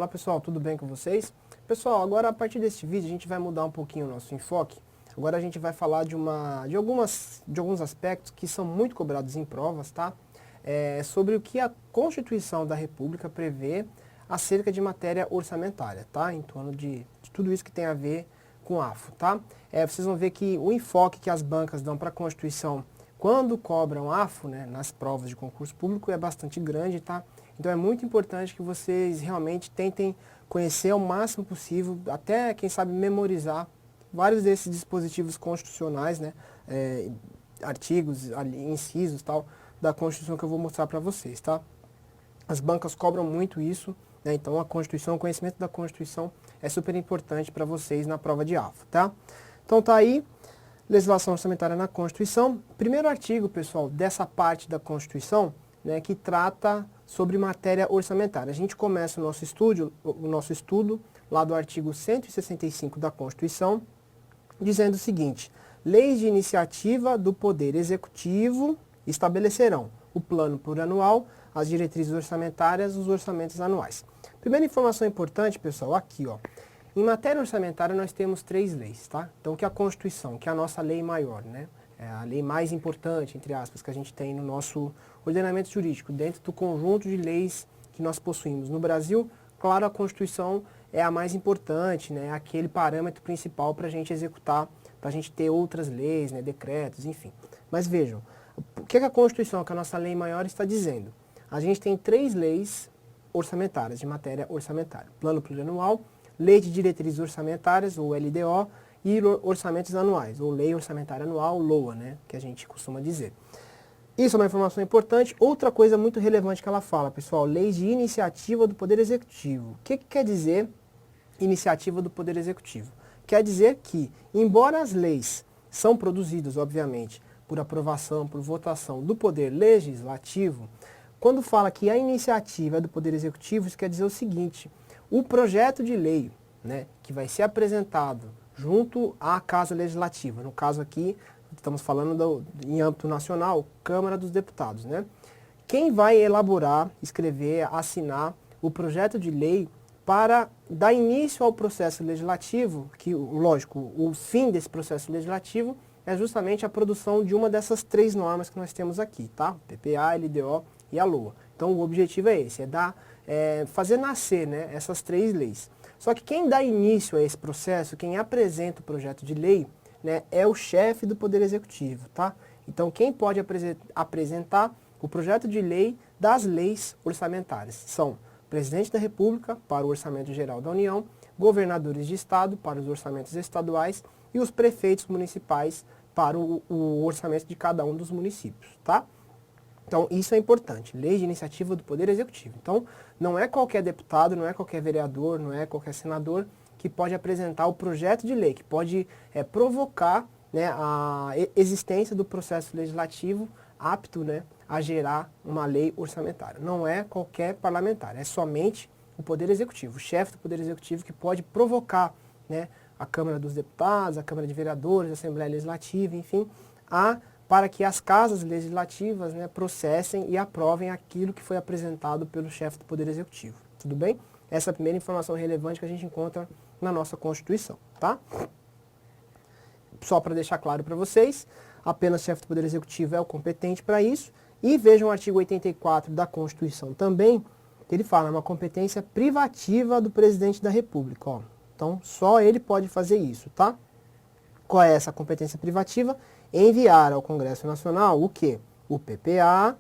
Olá pessoal, tudo bem com vocês? Pessoal, agora a partir deste vídeo a gente vai mudar um pouquinho o nosso enfoque. Agora a gente vai falar de alguns aspectos que são muito cobrados em provas, tá? Sobre o que a Constituição da República prevê acerca de matéria orçamentária, tá? Em torno de tudo isso que tem a ver com AFO, tá? Vocês vão ver que o enfoque que as bancas dão para a Constituição quando cobram AFO, né, nas provas de concurso público é bastante grande, tá? Então é muito importante que vocês realmente tentem conhecer ao máximo possível, até quem sabe memorizar vários desses dispositivos constitucionais, né, artigos, incisos tal, da Constituição que eu vou mostrar para vocês, tá? As bancas cobram muito isso, né, então a Constituição, o conhecimento da Constituição é super importante para vocês na prova de AFO, tá? Então tá aí, legislação orçamentária na Constituição. Primeiro artigo, pessoal, dessa parte da Constituição, né, que trata sobre matéria orçamentária. A gente começa o nosso estudo lá do artigo 165 da Constituição, dizendo o seguinte: leis de iniciativa do Poder Executivo estabelecerão o plano plurianual, as diretrizes orçamentárias, os orçamentos anuais. Primeira informação importante, pessoal, aqui, ó. Em matéria orçamentária nós temos 3 leis, tá? Então, que é a Constituição, que é a nossa lei maior, né? É a lei mais importante, entre aspas, que a gente tem no nosso ordenamento jurídico, dentro do conjunto de leis que nós possuímos no Brasil. Claro, a Constituição é a mais importante, né? É aquele parâmetro principal para a gente executar, para a gente ter outras leis, né? Decretos, enfim. Mas vejam, o que a Constituição, que é a nossa lei maior, está dizendo? A gente tem 3 leis orçamentárias, de matéria orçamentária. Plano plurianual, Lei de Diretrizes Orçamentárias, ou LDO, e orçamentos anuais, ou Lei Orçamentária Anual, LOA, né, que a gente costuma dizer. Isso é uma informação importante. Outra coisa muito relevante que ela fala, pessoal, Lei de Iniciativa do Poder Executivo. O que quer dizer iniciativa do Poder Executivo? Quer dizer que, embora as leis são produzidas, obviamente, por aprovação, por votação do Poder Legislativo, quando fala que a iniciativa é do Poder Executivo, isso quer dizer o seguinte: o projeto de lei, né, que vai ser apresentado junto à Casa Legislativa, no caso aqui, estamos falando em âmbito nacional, Câmara dos Deputados, né? Quem vai elaborar, escrever, assinar o projeto de lei para dar início ao processo legislativo, que, lógico, o fim desse processo legislativo é justamente a produção de uma dessas 3 normas que nós temos aqui, tá? PPA, LDO e a LOA. Então o objetivo é esse, fazer nascer, né, essas 3 leis. Só que quem dá início a esse processo, quem apresenta o projeto de lei, né, é o chefe do Poder Executivo, tá? Então quem pode apresentar o projeto de lei das leis orçamentárias são o Presidente da República para o Orçamento Geral da União, governadores de Estado para os orçamentos estaduais e os prefeitos municipais para o orçamento de cada um dos municípios, tá? Então, isso é importante, lei de iniciativa do Poder Executivo. Então, não é qualquer deputado, não é qualquer vereador, não é qualquer senador que pode apresentar o projeto de lei, que pode provocar, né, a existência do processo legislativo apto, né, a gerar uma lei orçamentária. Não é qualquer parlamentar, é somente o Poder Executivo, o chefe do Poder Executivo que pode provocar, né, a Câmara dos Deputados, a Câmara de Vereadores, a Assembleia Legislativa, enfim, para que as casas legislativas, né, processem e aprovem aquilo que foi apresentado pelo chefe do Poder Executivo. Tudo bem? Essa é a primeira informação relevante que a gente encontra na nossa Constituição, tá? Só para deixar claro para vocês, apenas o chefe do Poder Executivo é o competente para isso. E vejam o artigo 84 da Constituição também, que ele fala uma competência privativa do Presidente da República, ó. Então, só ele pode fazer isso, tá? Qual é essa competência privativa? Enviar ao Congresso Nacional o quê? O PPA,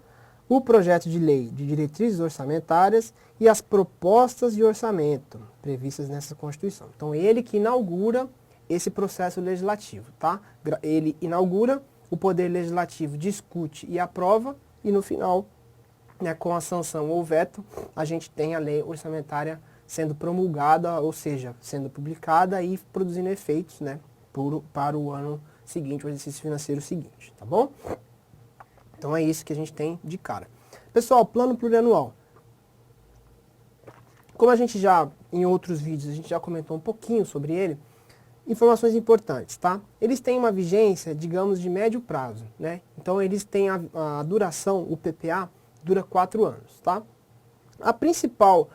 o projeto de lei de diretrizes orçamentárias e as propostas de orçamento previstas nessa Constituição. Então, ele que inaugura esse processo legislativo, tá? Ele inaugura, o Poder Legislativo discute e aprova e no final, né, com a sanção ou veto, a gente tem a lei orçamentária sendo promulgada, ou seja, sendo publicada e produzindo efeitos, né, para o ano seguinte, o exercício financeiro seguinte, tá bom? Então é isso que a gente tem de cara. Pessoal, plano plurianual. Como a gente já, em outros vídeos, a gente já comentou um pouquinho sobre ele, informações importantes, tá? Eles têm uma vigência, digamos, de médio prazo, né? Então eles têm a duração, o PPA, dura 4 anos, tá? A principal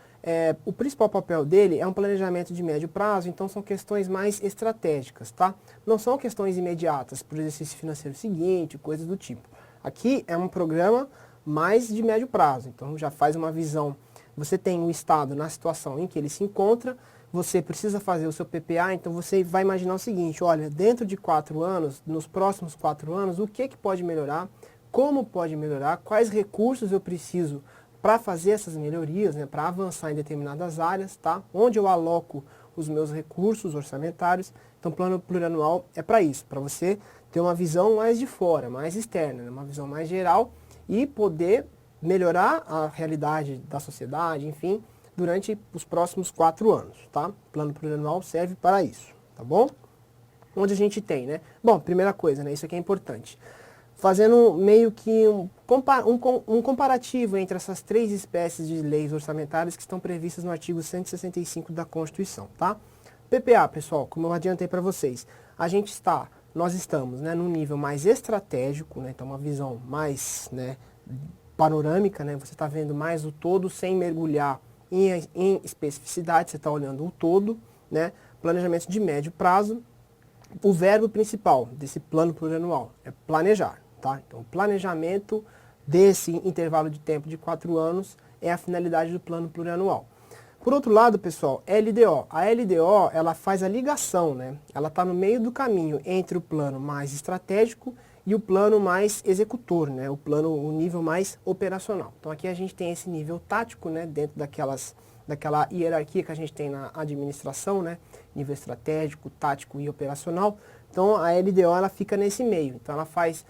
o principal papel dele é um planejamento de médio prazo, então são questões mais estratégicas, tá? Não são questões imediatas, para o exercício financeiro seguinte, coisas do tipo. Aqui é um programa mais de médio prazo, então já faz uma visão. Você tem o Estado na situação em que ele se encontra, você precisa fazer o seu PPA, então você vai imaginar o seguinte, olha, dentro de 4 anos, nos próximos 4 anos, o que pode melhorar, como pode melhorar, quais recursos eu preciso para fazer essas melhorias, né, para avançar em determinadas áreas, tá? Onde eu aloco os meus recursos orçamentários. Então, plano plurianual é para isso, para você ter uma visão mais de fora, mais externa, né, uma visão mais geral e poder melhorar a realidade da sociedade, enfim, durante os próximos 4 anos, tá? Plano plurianual serve para isso, tá bom? Onde a gente tem, né? Bom, primeira coisa, né, isso aqui é importante. Fazendo meio que um comparativo entre essas 3 espécies de leis orçamentárias que estão previstas no artigo 165 da Constituição, tá? PPA, pessoal, como eu adiantei para vocês, nós estamos, né, num nível mais estratégico, né, então uma visão mais, né, panorâmica, né, você está vendo mais o todo sem mergulhar em especificidade, você está olhando o todo, né, planejamento de médio prazo. O verbo principal desse plano plurianual é planejar. Tá? Então, o planejamento desse intervalo de tempo de 4 anos é a finalidade do plano plurianual. Por outro lado, pessoal, LDO. A LDO, ela faz a ligação, né? Ela está no meio do caminho entre o plano mais estratégico e o plano mais executor, né? O nível mais operacional. Então, aqui a gente tem esse nível tático, né? Dentro daquela hierarquia que a gente tem na administração, né? Nível estratégico, tático e operacional. Então, a LDO, ela fica nesse meio. Então, ela faz...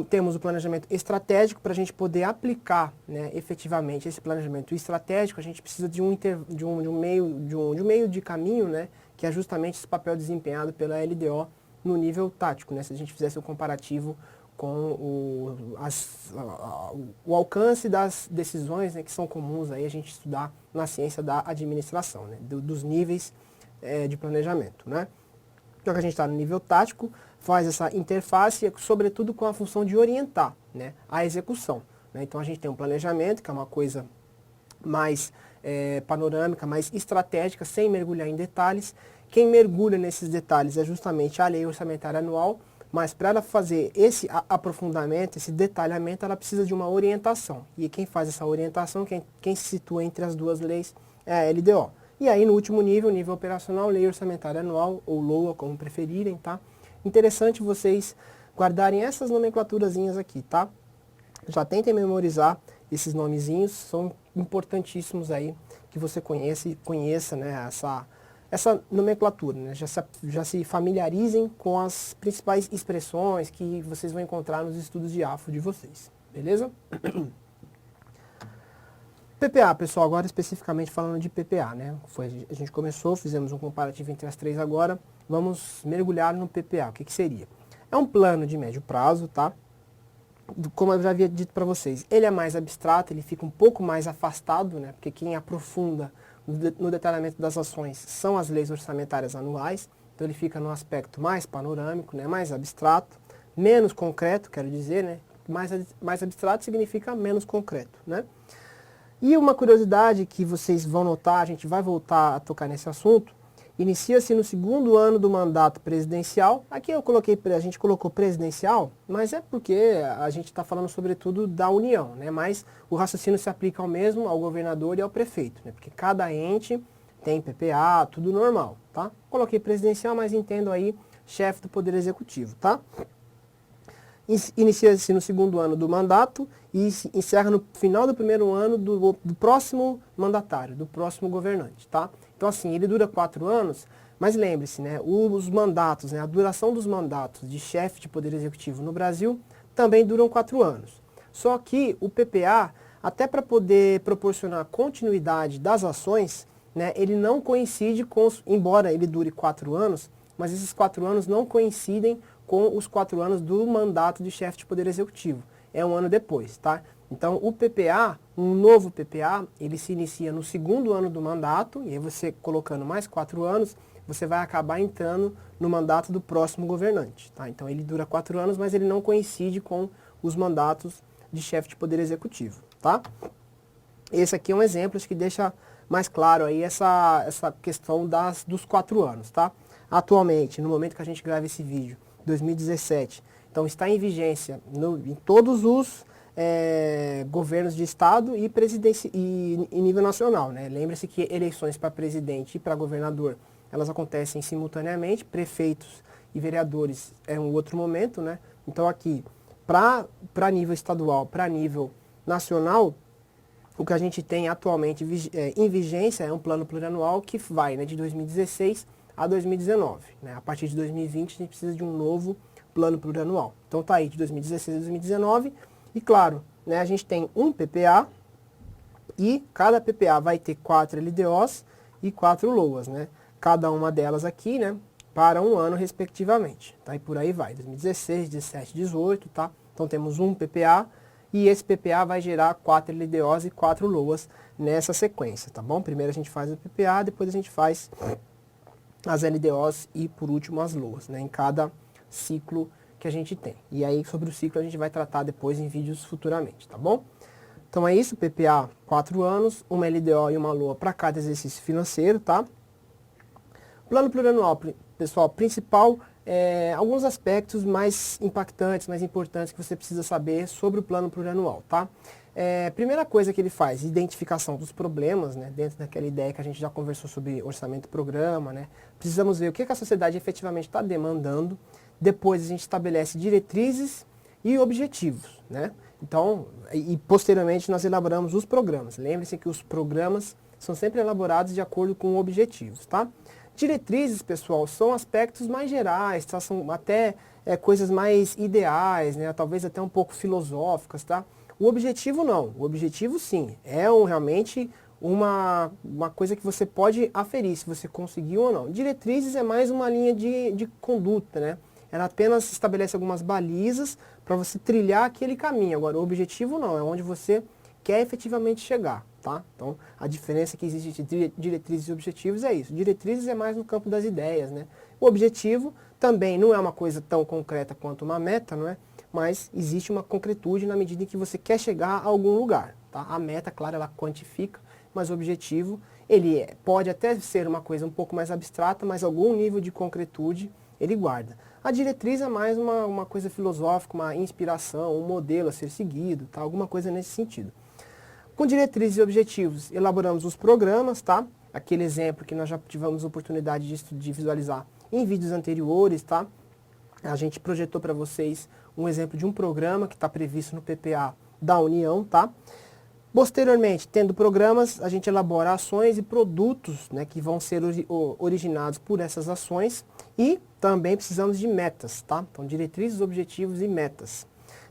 Temos o planejamento estratégico para a gente poder aplicar, né, efetivamente esse planejamento estratégico. A gente precisa de um meio de caminho, né, que é justamente esse papel desempenhado pela LDO no nível tático, né, se a gente fizesse um comparativo com o alcance das decisões, né, que são comuns aí a gente estudar na ciência da administração, né, dos níveis de planejamento, né. Então que a gente está no nível tático, faz essa interface, sobretudo com a função de orientar, né, a execução, né. Então a gente tem um planejamento, que é uma coisa mais panorâmica, mais estratégica, sem mergulhar em detalhes. Quem mergulha nesses detalhes é justamente a lei orçamentária anual, mas para ela fazer esse aprofundamento, esse detalhamento, ela precisa de uma orientação. E quem faz essa orientação, quem se situa entre as duas leis, é a LDO. E aí no último nível, nível operacional, lei orçamentária anual, ou LOA, como preferirem, tá? Interessante vocês guardarem essas nomenclaturazinhas aqui, tá? Já tentem memorizar esses nomezinhos, são importantíssimos aí que você conheça, né, essa nomenclatura, né? Já se familiarizem com as principais expressões que vocês vão encontrar nos estudos de AFO de vocês, beleza? PPA, pessoal, agora especificamente falando de PPA, né? A gente começou, fizemos um comparativo entre as 3 agora, vamos mergulhar no PPA. O que seria? É um plano de médio prazo, tá? Como eu já havia dito para vocês, ele é mais abstrato, ele fica um pouco mais afastado, né? Porque quem aprofunda no detalhamento das ações são as leis orçamentárias anuais, então ele fica num aspecto mais panorâmico, né? Mais abstrato, menos concreto, quero dizer, né? Mais abstrato significa menos concreto, né? E uma curiosidade que vocês vão notar, a gente vai voltar a tocar nesse assunto, inicia-se no 2º ano do mandato presidencial. Aqui a gente colocou presidencial, mas é porque a gente está falando sobretudo da União, né? Mas o raciocínio se aplica ao mesmo, ao governador e ao prefeito, né? Porque cada ente tem PPA, tudo normal, tá? Coloquei presidencial, mas entendo aí chefe do Poder Executivo, tá? Inicia-se no 2º ano do mandato e se encerra no final do 1º ano do próximo mandatário, do próximo governante, tá? Então assim, ele dura 4 anos, mas lembre-se, né, os mandatos, né, a duração dos mandatos de chefe de Poder Executivo no Brasil também duram 4 anos. Só que o PPA, até para poder proporcionar continuidade das ações, né, ele não coincide embora ele dure 4 anos, mas esses 4 anos não coincidem com os 4 anos do mandato de chefe de Poder Executivo. É um ano depois, tá? Então, o PPA, um novo PPA, ele se inicia no 2º ano do mandato, e aí você colocando mais 4 anos, você vai acabar entrando no mandato do próximo governante, tá? Então, ele dura 4 anos, mas ele não coincide com os mandatos de chefe de Poder Executivo, tá? Esse aqui é um exemplo que deixa mais claro aí essa questão dos 4 anos, tá? Atualmente, no momento que a gente grava esse vídeo, 2017, então está em vigência em todos os governos de estado e nível nacional, né? Lembre-se que eleições para presidente e para governador, elas acontecem simultaneamente, prefeitos e vereadores é um outro momento, né? Então aqui, para nível estadual, para nível nacional, o que a gente tem atualmente em vigência é um plano plurianual que vai, né, de 2016 a 2019. Né? A partir de 2020 a gente precisa de um novo plano plurianual. Então tá aí de 2016 a 2019 e claro, né, a gente tem um PPA e cada PPA vai ter 4 LDOs e 4 LOAs, né? Cada uma delas aqui, né, para um ano respectivamente. Tá? E por aí vai, 2016, 17, 18, tá? Então temos um PPA e esse PPA vai gerar 4 LDOs e 4 LOAs nessa sequência, tá bom? Primeiro a gente faz o PPA, depois a gente faz as LDOs e por último as LOAs, né? Em cada ciclo que a gente tem. E aí sobre o ciclo a gente vai tratar depois em vídeos futuramente, tá bom? Então é isso, PPA 4 anos, uma LDO e uma LOA para cada exercício financeiro, tá? Plano plurianual, pessoal, principal, alguns aspectos mais impactantes, mais importantes que você precisa saber sobre o plano plurianual, tá? Primeira coisa que ele faz, identificação dos problemas, né? Dentro daquela ideia que a gente já conversou sobre orçamento e programa, né? Precisamos ver o que a sociedade efetivamente está demandando. Depois a gente estabelece diretrizes e objetivos, né? Então, e posteriormente nós elaboramos os programas. Lembre-se que os programas são sempre elaborados de acordo com objetivos, tá? Diretrizes, pessoal, são aspectos mais gerais, tá? São até coisas mais ideais, né? Talvez até um pouco filosóficas, tá? O objetivo não, o objetivo sim, realmente uma coisa que você pode aferir se você conseguiu ou não. Diretrizes é mais uma linha de conduta, né? Ela apenas estabelece algumas balizas para você trilhar aquele caminho. Agora, o objetivo não, é onde você quer efetivamente chegar, tá? Então, a diferença que existe entre diretrizes e objetivos é isso. Diretrizes é mais no campo das ideias, né? O objetivo também não é uma coisa tão concreta quanto uma meta, não é? Mas existe uma concretude na medida em que você quer chegar a algum lugar, tá? A meta, claro, ela quantifica, mas o objetivo, ele pode até ser uma coisa um pouco mais abstrata, mas algum nível de concretude ele guarda. A diretriz é mais uma coisa filosófica, uma inspiração, um modelo a ser seguido, tá? Alguma coisa nesse sentido. Com diretrizes e objetivos, elaboramos os programas, tá? Aquele exemplo que nós já tivemos oportunidade de visualizar em vídeos anteriores, tá? A gente projetou para vocês um exemplo de um programa que está previsto no PPA da União, tá? Posteriormente, tendo programas, a gente elabora ações e produtos, né, que vão ser originados por essas ações e também precisamos de metas, tá? Então, diretrizes, objetivos e metas.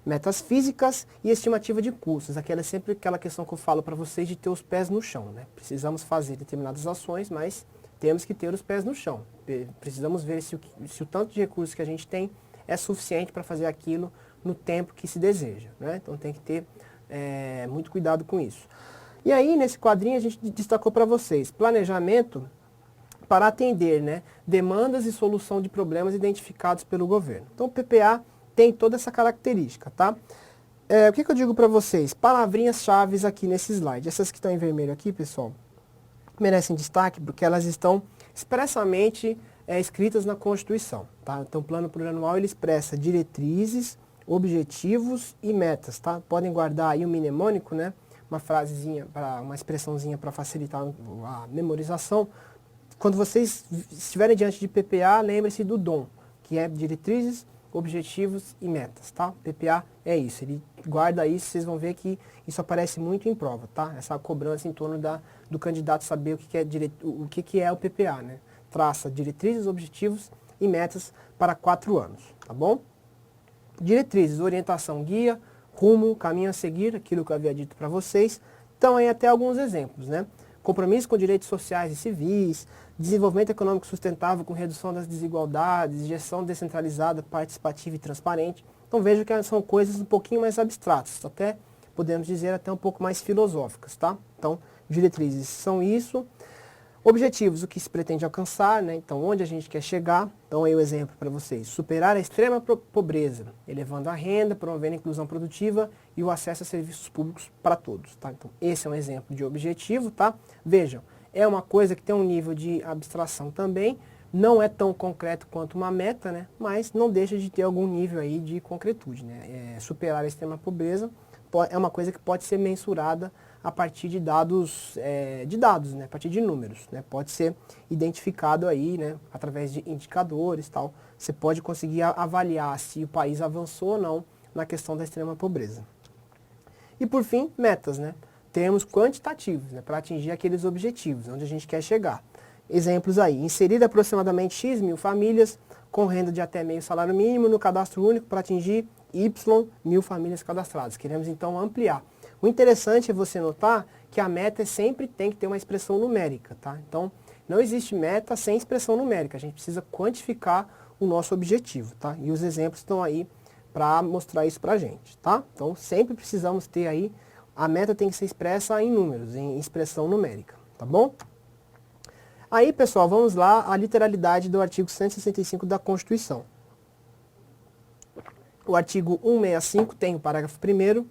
Metas físicas e estimativa de custos. Sempre aquela questão que eu falo para vocês de ter os pés no chão, né? Precisamos fazer determinadas ações, mas temos que ter os pés no chão. Precisamos ver se o tanto de recursos que a gente tem é suficiente para fazer aquilo no tempo que se deseja, né? Então tem que ter muito cuidado com isso. E aí, nesse quadrinho, a gente destacou para vocês planejamento para atender, né, demandas e solução de problemas identificados pelo governo. Então, o PPA tem toda essa característica, tá? O que eu digo para vocês? Palavrinhas-chave aqui nesse slide. Essas que estão em vermelho aqui, pessoal, merecem destaque porque elas estão expressamente escritas na Constituição, tá? Então, o plano plurianual, ele expressa diretrizes, objetivos e metas, tá? Podem guardar aí um mnemônico, né? Uma frasezinha, uma expressãozinha para facilitar a memorização. Quando vocês estiverem diante de PPA, lembre-se do DOM, que é diretrizes, objetivos e metas, tá? PPA é isso, ele guarda isso, vocês vão ver que isso aparece muito em prova, tá? Essa cobrança em torno do candidato saber o que é o PPA, né? Traça diretrizes, objetivos e metas para 4 anos, tá bom? Diretrizes, orientação, guia, rumo, caminho a seguir, aquilo que eu havia dito para vocês. Então aí até alguns exemplos, né? Compromisso com direitos sociais e civis, desenvolvimento econômico sustentável com redução das desigualdades, gestão descentralizada, participativa e transparente. Então veja que são coisas um pouquinho mais abstratas, até podemos dizer até um pouco mais filosóficas, tá? Então, diretrizes são isso. Objetivos, o que se pretende alcançar, né? Então, onde a gente quer chegar. Então, aí o exemplo para vocês. Superar a extrema pobreza, elevando a renda, promovendo a inclusão produtiva e o acesso a serviços públicos para todos, tá? Então, esse é um exemplo de objetivo, tá? Vejam, é uma coisa que tem um nível de abstração também, não é tão concreto quanto uma meta, né? Mas não deixa de ter algum nível aí de concretude, né? Superar a extrema pobreza é uma coisa que pode ser mensurada a partir de dados, né? A partir de números, né? Pode ser identificado aí, né? Através de indicadores e tal. Você pode conseguir avaliar se o país avançou ou não na questão da extrema pobreza. E por fim, metas, né? Termos quantitativos, né? Para atingir aqueles objetivos, onde a gente quer chegar. Exemplos aí, inserir aproximadamente X mil famílias com renda de até meio salário mínimo no cadastro único para atingir Y mil famílias cadastradas. Queremos então ampliar. O interessante é você notar que a meta sempre tem que ter uma expressão numérica, tá? Então, não existe meta sem expressão numérica. A gente precisa quantificar o nosso objetivo, tá? E os exemplos estão aí para mostrar isso pra gente, tá? Então, sempre precisamos ter aí, a meta tem que ser expressa em números, em expressão numérica, tá bom? Aí, pessoal, vamos lá à literalidade do artigo 165 da Constituição. O artigo 165 tem o parágrafo 1º,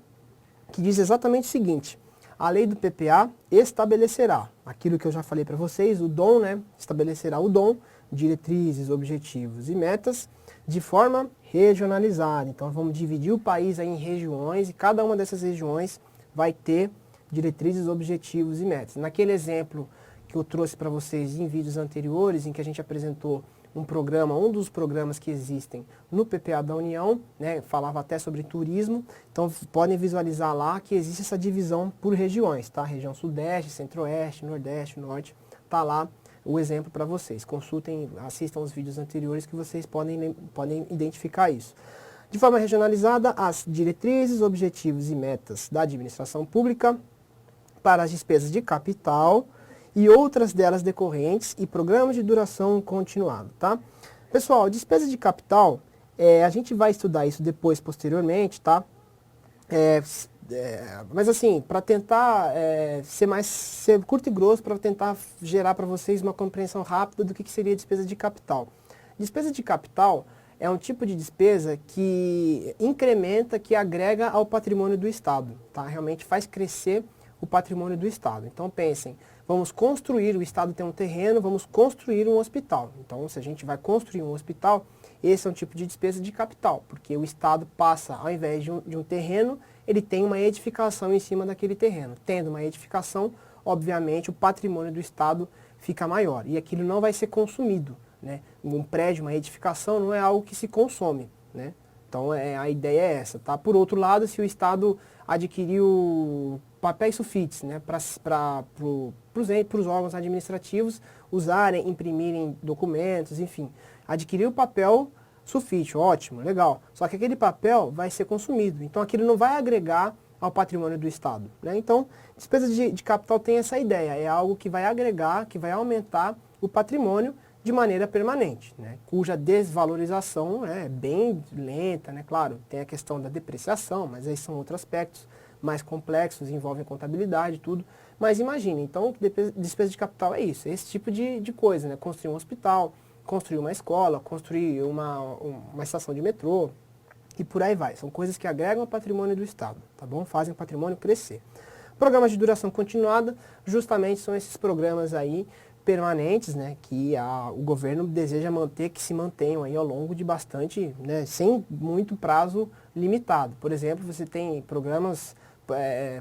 que diz exatamente o seguinte: a lei do PPA estabelecerá aquilo que eu já falei para vocês, o DOM, né? Estabelecerá o DOM, diretrizes, objetivos e metas, de forma regionalizada. Então, vamos dividir o país aí em regiões e cada uma dessas regiões vai ter diretrizes, objetivos e metas. Naquele exemplo que eu trouxe para vocês em vídeos anteriores, em que a gente apresentou um dos programas que existem no PPA da União, né, falava até sobre turismo, então podem visualizar lá que existe essa divisão por regiões, tá? Região Sudeste, Centro-Oeste, Nordeste, Norte, tá lá o exemplo para vocês. Consultem, assistam os vídeos anteriores que vocês podem identificar isso. De forma regionalizada, as diretrizes, objetivos e metas da administração pública para as despesas de capital e outras delas decorrentes e programas de duração continuada, tá? Pessoal, despesa de capital, a gente vai estudar isso depois, posteriormente, tá? Mas assim, para tentar ser curto e grosso, para tentar gerar para vocês uma compreensão rápida do que seria despesa de capital. Despesa de capital é um tipo de despesa que incrementa, que agrega ao patrimônio do Estado, tá? Realmente faz crescer o patrimônio do Estado. Então pensem, vamos construir, o Estado tem um terreno, vamos construir um hospital. Então, se a gente vai construir um hospital, esse é um tipo de despesa de capital, porque o Estado passa, ao invés de um terreno, ele tem uma edificação em cima daquele terreno. Tendo uma edificação, obviamente, o patrimônio do Estado fica maior, e aquilo não vai ser consumido, né? Um prédio, uma edificação, não é algo que se consome, né? Então, a ideia é essa, tá? Por outro lado, se o Estado adquiriu papéis sulfites, né, para os órgãos administrativos usarem, imprimirem documentos, enfim, adquirir o papel sulfite, ótimo, legal. Só que aquele papel vai ser consumido, então aquilo não vai agregar ao patrimônio do Estado, né? Então, despesa de capital tem essa ideia, é algo que vai agregar, que vai aumentar o patrimônio de maneira permanente, né, cuja desvalorização é bem lenta, né? Claro, tem a questão da depreciação, mas aí são outros aspectos mais complexos, envolvem contabilidade e tudo. Mas imagine, então, despesa de capital é isso, é esse tipo de coisa, né? Construir um hospital, construir uma escola, construir uma estação de metrô e por aí vai. São coisas que agregam ao patrimônio do Estado, tá bom? Fazem o patrimônio crescer. Programas de duração continuada, justamente são esses programas aí permanentes, né, que o governo deseja manter, que se mantenham aí ao longo de bastante, né, sem muito prazo limitado. Por exemplo, você tem programas,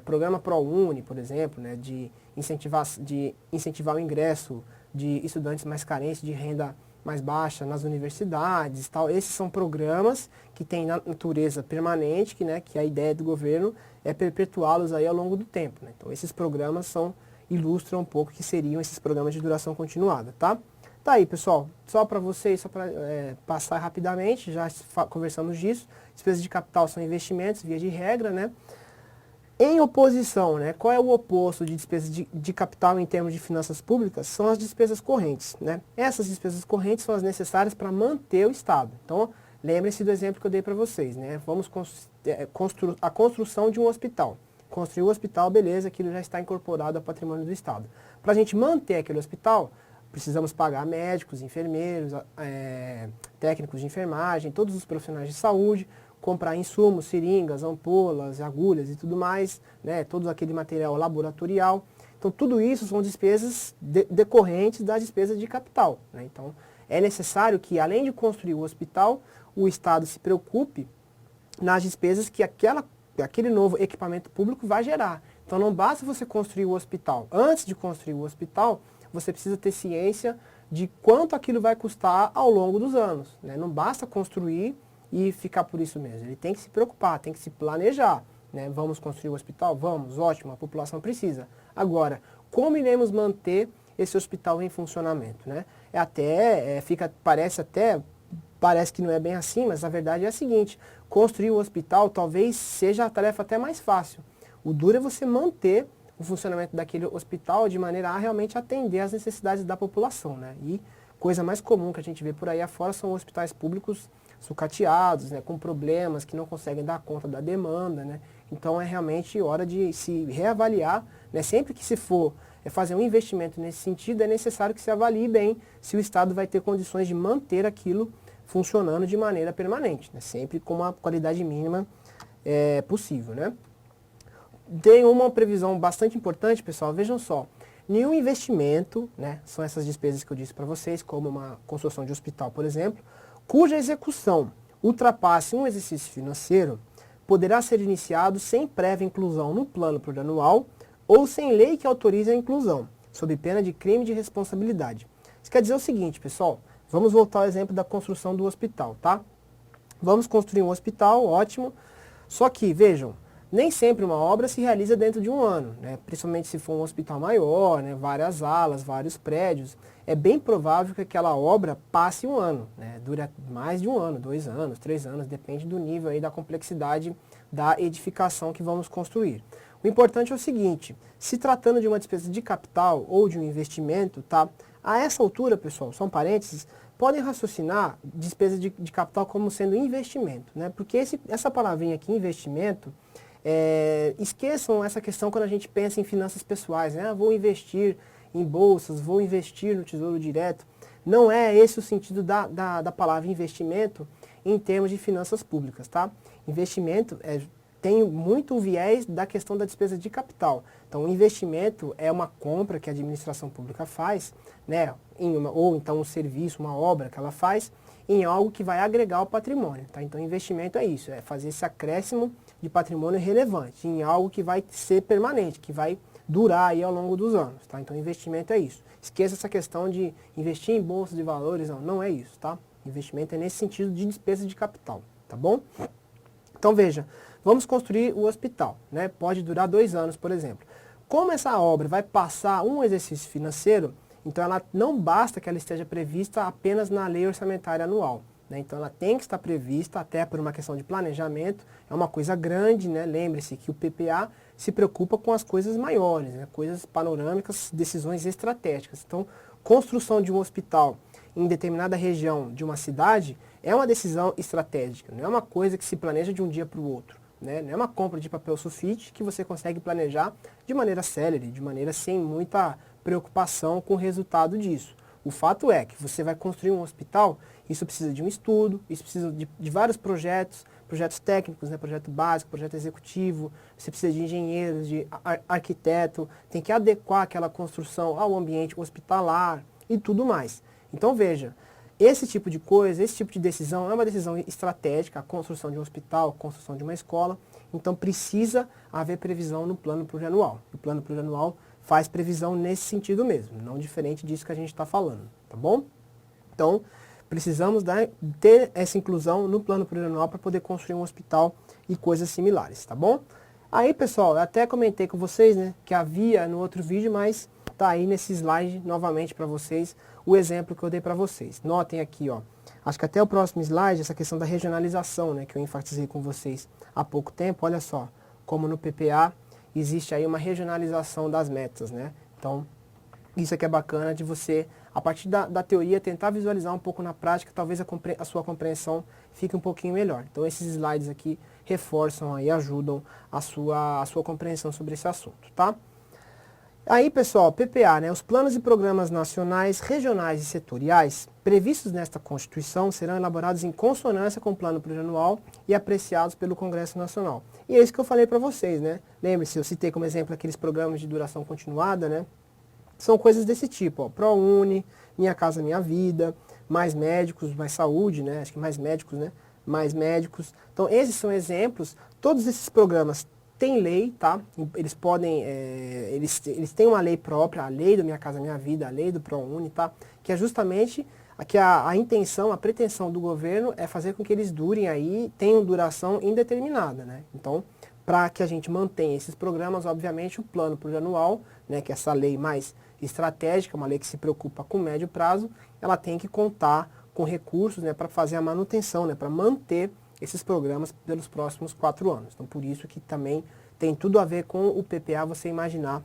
programa ProUni, por exemplo, né, de incentivar o ingresso de estudantes mais carentes de renda mais baixa nas universidades, tal. Esses são programas que têm natureza permanente, que a ideia do governo é perpetuá-los aí ao longo do tempo, né? Então esses programas ilustram um pouco o que seriam esses programas de duração continuada, tá? Tá aí, pessoal, só para vocês, só para passar rapidamente, já conversamos disso. Despesas de capital são investimentos, via de regra, né? Em oposição, né, qual é o oposto de despesas de capital em termos de finanças públicas? São as despesas correntes, né? Essas despesas correntes são as necessárias para manter o Estado. Então, lembrem-se do exemplo que eu dei para vocês, né? Vamos a construção de um hospital. construiu o hospital, beleza, aquilo já está incorporado ao patrimônio do Estado. Para a gente manter aquele hospital, precisamos pagar médicos, enfermeiros, técnicos de enfermagem, todos os profissionais de saúde, comprar insumos, seringas, ampolas, agulhas e tudo mais, né, todo aquele material laboratorial. Então, tudo isso são despesas decorrentes das despesas de capital, né? Então, é necessário que, além de construir o hospital, o Estado se preocupe nas despesas que aquele novo equipamento público vai gerar. Então, não basta você construir o hospital. Antes de construir o hospital, você precisa ter ciência de quanto aquilo vai custar ao longo dos anos, né? Não basta construir e ficar por isso mesmo. Ele tem que se preocupar, tem que se planejar, né? Vamos construir o hospital? Vamos, ótimo, a população precisa. Agora, como iremos manter esse hospital em funcionamento, né? Parece que não é bem assim, mas a verdade é a seguinte: construir o hospital talvez seja a tarefa até mais fácil. O duro é você manter o funcionamento daquele hospital de maneira a realmente atender às necessidades da população, né? E coisa mais comum que a gente vê por aí afora são hospitais públicos sucateados, né, com problemas que não conseguem dar conta da demanda, né? Então é realmente hora de se reavaliar, né? Sempre que se for fazer um investimento nesse sentido, é necessário que se avalie bem se o Estado vai ter condições de manter aquilo funcionando de maneira permanente, né? Sempre com uma qualidade mínima possível, né? Tem uma previsão bastante importante, pessoal, vejam só. Nenhum investimento, né, são essas despesas que eu disse para vocês, como uma construção de hospital, por exemplo, cuja execução ultrapasse um exercício financeiro, poderá ser iniciado sem prévia inclusão no plano plurianual ou sem lei que autorize a inclusão, sob pena de crime de responsabilidade. Isso quer dizer o seguinte, pessoal, vamos voltar ao exemplo da construção do hospital, tá? Vamos construir um hospital, ótimo, só que, vejam, nem sempre uma obra se realiza dentro de um ano, né? Principalmente se for um hospital maior, né? Várias alas, vários prédios. É bem provável que aquela obra passe um ano, né? Dura mais de um ano, 2 anos, 3 anos, depende do nível aí da complexidade da edificação que vamos construir. O importante é o seguinte: se tratando de uma despesa de capital ou de um investimento, tá? A essa altura, pessoal, só um parênteses, podem raciocinar despesa de capital como sendo investimento, né? Porque essa palavrinha aqui, investimento, esqueçam essa questão quando a gente pensa em finanças pessoais, né? Vou investir em bolsas, vou investir no Tesouro Direto. Não é esse o sentido da palavra investimento em termos de finanças públicas, tá? Investimento tem muito o viés da questão da despesa de capital. Então, o investimento é uma compra que a administração pública faz, né? Ou então um serviço, uma obra que ela faz em algo que vai agregar ao patrimônio, tá? Então, investimento é isso, é fazer esse acréscimo de patrimônio relevante em algo que vai ser permanente, que vai durar aí ao longo dos anos, tá? Então, investimento é isso. Esqueça essa questão de investir em bolsa de valores, não é isso, tá? Investimento é nesse sentido de despesa de capital, tá bom? Então, veja, vamos construir o hospital, né? Pode durar 2 anos, por exemplo. Como essa obra vai passar um exercício financeiro, então ela não basta que ela esteja prevista apenas na lei orçamentária anual, né? Então ela tem que estar prevista até por uma questão de planejamento, é uma coisa grande, né? Lembre-se que o PPA se preocupa com as coisas maiores, né? Coisas panorâmicas, decisões estratégicas. Então, construção de um hospital em determinada região de uma cidade é uma decisão estratégica, não é uma coisa que se planeja de um dia para o outro, né? Não é uma compra de papel sulfite que você consegue planejar de maneira célere, de maneira sem muita preocupação com o resultado disso. O fato é que você vai construir um hospital, isso precisa de um estudo, isso precisa de vários projetos técnicos, né? Projeto básico, projeto executivo, você precisa de engenheiros, de arquiteto, tem que adequar aquela construção ao ambiente hospitalar e tudo mais. Então veja, esse tipo de coisa, esse tipo de decisão é uma decisão estratégica, a construção de um hospital, a construção de uma escola, então precisa haver previsão no plano plurianual. O plano plurianual faz previsão nesse sentido mesmo, não diferente disso que a gente está falando, tá bom? Então, precisamos ter essa inclusão no plano plurianual para poder construir um hospital e coisas similares, tá bom? Aí, pessoal, eu até comentei com vocês, né, que havia no outro vídeo, mas tá aí nesse slide novamente para vocês o exemplo que eu dei para vocês. Notem aqui, ó, acho que até o próximo slide, essa questão da regionalização, né, que eu enfatizei com vocês há pouco tempo, olha só, como no PPA existe aí uma regionalização das metas, né? Então, isso aqui é bacana de você, a partir da teoria, tentar visualizar um pouco na prática, talvez a sua compreensão fique um pouquinho melhor. Então, esses slides aqui reforçam e ajudam a sua compreensão sobre esse assunto, tá? Aí, pessoal, PPA, né, os planos e programas nacionais, regionais e setoriais previstos nesta Constituição serão elaborados em consonância com o Plano Plurianual e apreciados pelo Congresso Nacional. E é isso que eu falei para vocês, né? Lembre-se, eu citei como exemplo aqueles programas de duração continuada, né? São coisas desse tipo, ó, ProUni, Minha Casa Minha Vida, Mais Médicos, Mais Saúde, né? Acho que Mais Médicos, né? Mais Médicos. Então, esses são exemplos. Todos esses programas têm lei, tá? Eles podem, eles têm uma lei própria, a lei do Minha Casa Minha Vida, a lei do ProUni, tá? Que é justamente que a intenção, a pretensão do governo é fazer com que eles durem aí, tenham duração indeterminada, né? Então, para que a gente mantenha esses programas, obviamente, o plano plurianual, né, que é essa lei mais estratégica, uma lei que se preocupa com médio prazo, ela tem que contar com recursos, né, para fazer a manutenção, né, para manter esses programas pelos próximos 4 anos. Então, por isso que também tem tudo a ver com o PPA, você imaginar,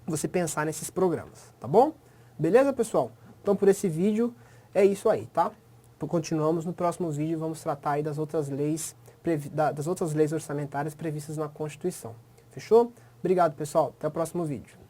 você pensar nesses programas, tá bom? Beleza, pessoal? Então, por esse vídeo, é isso aí, tá? Continuamos no próximo vídeo, vamos tratar aí das outras leis orçamentárias previstas na Constituição. Fechou? Obrigado, pessoal. Até o próximo vídeo.